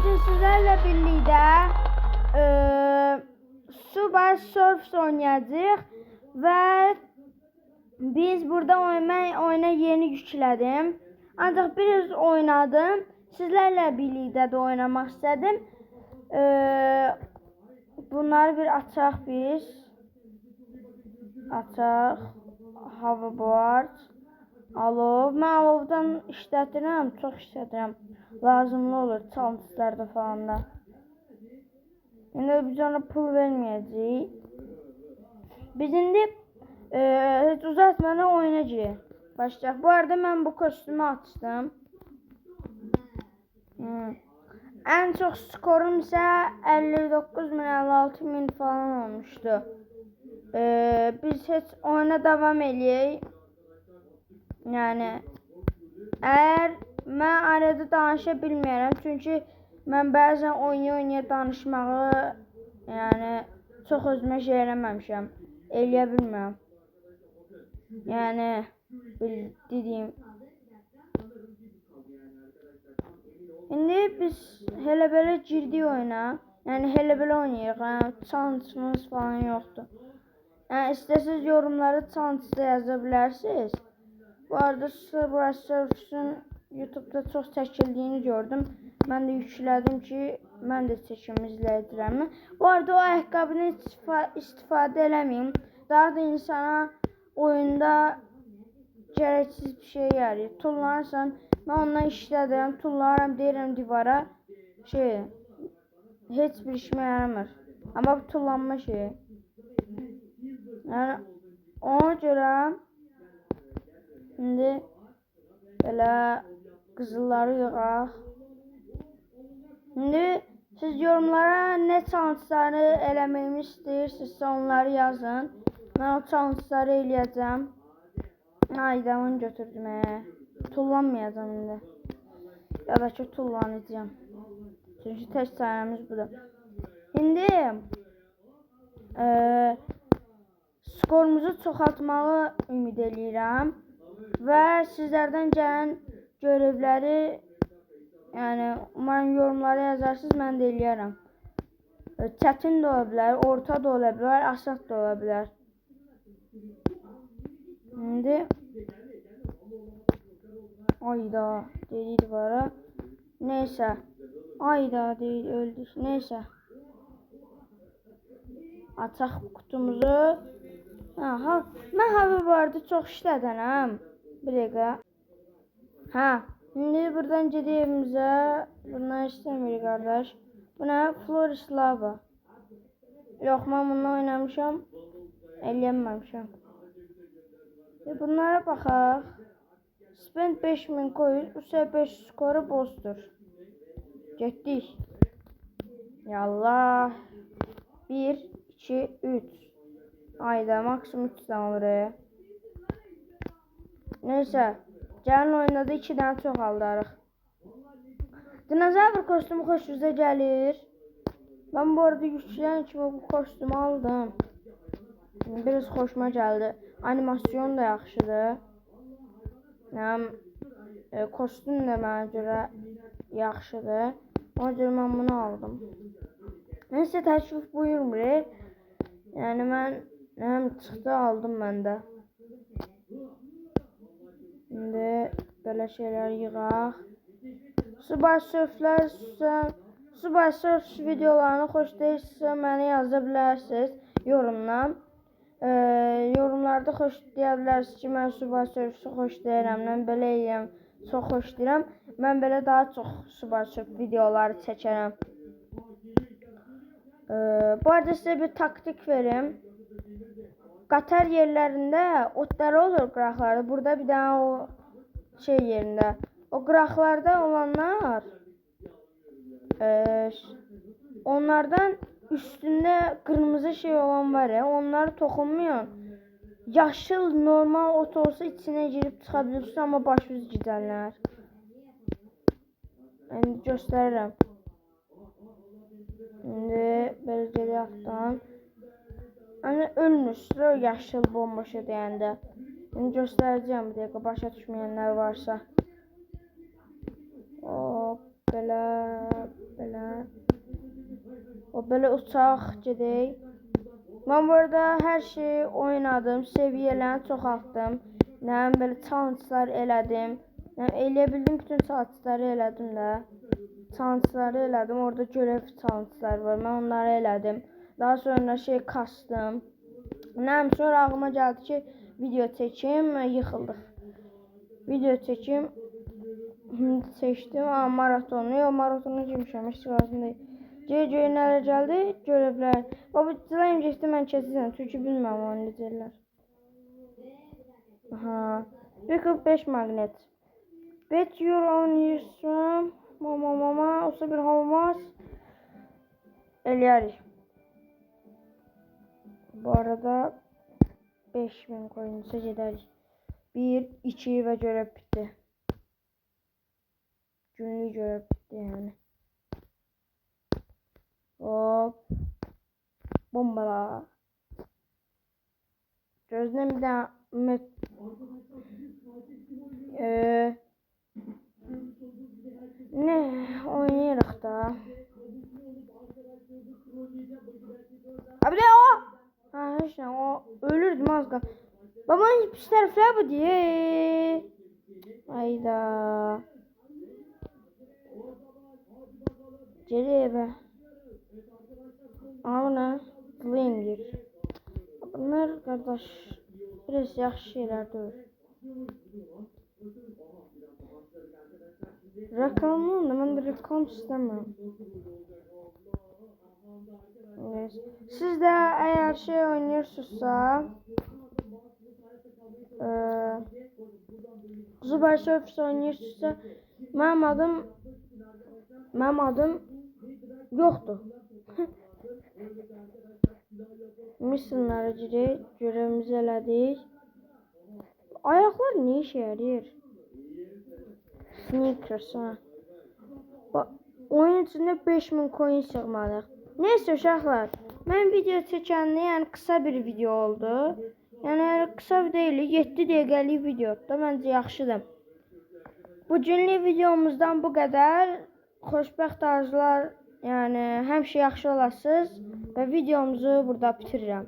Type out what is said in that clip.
bugün sizlerle birlikte Subway Surfers oynayacağıq ve biz burada oyuna yeni yükledim. Ancak biraz oynadım. Sizlerle birlikte de oynamak istedim. Bunları bir açaq biz. Açaq. Hoverboard. Alov. Mən alovdan işlədirəm, çox işlədirəm. Lazımlı olur challenge'larda falan da. İndi biz ona pul verməyəcəyik. Biz indi heç uzatmadan oyuna girək. Başlayaq. Bu arada mən bu kostümü açdım. En çok skorum ise 59.000-56.000 falan olmuştu. Biz hiç oyuna devam edeyik. Yani eğer ben arada danışa bilmirəm, çünkü ben bazen oynaya danışmağı yani çok özümə şey eləməmişəm, eləyə bilmirəm. Yani dediyim. İndi biz hele böyle girdik oyuna. Yani hele böyle oynayırıq. Yani challenge'ımız falan yoktu. Yani istəsiniz yorumları challenge'da yazabilirsiniz. Bu arada Subway Surfers'ın YouTube'da çok çəkildiyini gördüm. Ben de yüklədim ki, mən də çəkim izləyicilərimə. Bu arada o ayaqqabını istifadə eləməyim. Daha da insana oyunda gereksiz bir şey yarayır. Tullanırsan, ben ondan işlədirəm, tullaram, deyirəm divara. Heç bir işime yaramır. Ama bu tullanma şeyi. Yani ona göre şimdi böyle qızılları yığaq. Şimdi siz yorumlara ne challenge'ları eləməyimi istəyirsinizsə onları yazın. Ben o challenge'ları eləyəcəm. Ayda onu götürdüm. Tullanmayacağım indi. Ya da ki tullanacağım. Çünkü test sayımız budur. Şimdi skorumuzu çoxaltmağı ümid edirəm. Ve sizlerden gelen görevleri yani umarım yorumlara yazarsınız, mən də eləyərəm. Çətin də ola bilər, orta da ola bilər, aşağı da ola bilər. Şimdi ayda deyil var. Neyse. Ayda deyil öldük. Neyse. Açaq kutumuzu. Mən hoverboardı çox işlədənəm. Bir dəqiqə. Şimdi buradan gedək evimizə. Bundan istəmirik qardaş. Bu nə? Floris Lava. Yox, mən bununla oynamışam. Eləyəməmişəm. Bunlara baxaq. Spend 5000 koyun. Bu sefer 500 skoru bozdur. Getdik. Yallah. 1, 2, 3. Ayda maksimum 3 tane oraya. Neyse. Gəlin oynadı 2 tane çok aldarıq. Dinozavr kostümü xoşunuza gəlir. Ben bu arada yükləyən kimi bu kostümü aldım. Biraz xoşuma gəldi. Animasyon da yaxşıdır. Kostüm də mənə görə yaxşıdır. Ona görə mən bunu aldım. Neyse təşrif buyurmur. Yani mən çıxdı aldım mən də. Şimdi böyle şeyler yığaq. Subway Surfers videolarını xoş deyilsə mənə yaza bilərsiniz yorumdan. Yorumlarda xoş deyə bilərsiniz ki, mən Subway Surfers'ı xoş deyirəm, mən belə eləyəm, çox xoş deyirəm. Mən belə daha çox Subway Surf videoları çəkərəm. Bu arada sizə bir taktik verim. Qatar yerlərində otları olur qıraqlarda. Burada bir dənə o şey yerində. O qıraqlarda olanlar onlardan üstünde kırmızı şey olan var ya, onları toxunmayın. Yaşıl normal ot olsa içine girip çıxabilirsiniz, ama başınız gidərlər. İndi göstərirəm. İndi belə gələkdən. Hani ölmüşsünüz o yaşıl bomboşa deyəndə. İndi göstərəcəm bir dəqiqə, başa düşməyənlər varsa. O belə uçaq gedək. Mən burada hər şeyi oynadım, səviyyələrini çoxaltdım. Nəm belə challenge'lar elədim. Nəm eləyə bildim, bütün challenge'ları elədim də. Challenge'ları elədim, orada görev challenge'lar var, mən onları elədim. Daha sonra şey kastım. Nəm sonra ağlıma gəldi ki, video çəkim, yıxıldıq. Video çəkim, seçdim, maratonu, yox maratonu girmişəm, heç lazım deyil. Göy nələr gəldi? Görevlər. Baba dilayım getdi, mən keçəcəm. Çünki bilmirəm onu necələr. Aha. 45 magnet. Bet your own use. Mama. Olsa bir olmaz. Eləyərik. Bu arada 5000 coin'sə gedərik. 1, 2 və görev bitdi. Günlük görev bitdi yəni. Hop. Bombala. Gözünə bir dənə ne oynayırıq da. Abi de o. Ha işte o ölürdüm az qal. Babanın pis tərəfləri bu diye. Ayda. Geri eve. Ana Linger. Bunlar kardeş biraz yaxşı şeyler deyil. Reklamlı da mən də reklam istəmirəm. Evet. Siz de eğer şey oynuyorsunuzsa Zubar Surfers oynuyorsunuzsa mənim adım yoxdur. Missionlara girək, görevimizi elədik. Ayaqlar ne işe yarayır? Sneakers ha. Oyun içində 5000 coin çıxmadıq. Neyse uşaqlar, mən video çəkəndə yəni qısa bir video oldu. Yəni qısa deyil, 7 dəqiqəlik videodur. Məncə yaxşıdır. Bugünlük videomuzdan bu qədər. Xoşbəxt arzular, yəni həmişə yaxşı olasınız və videomuzu burada bitirirəm.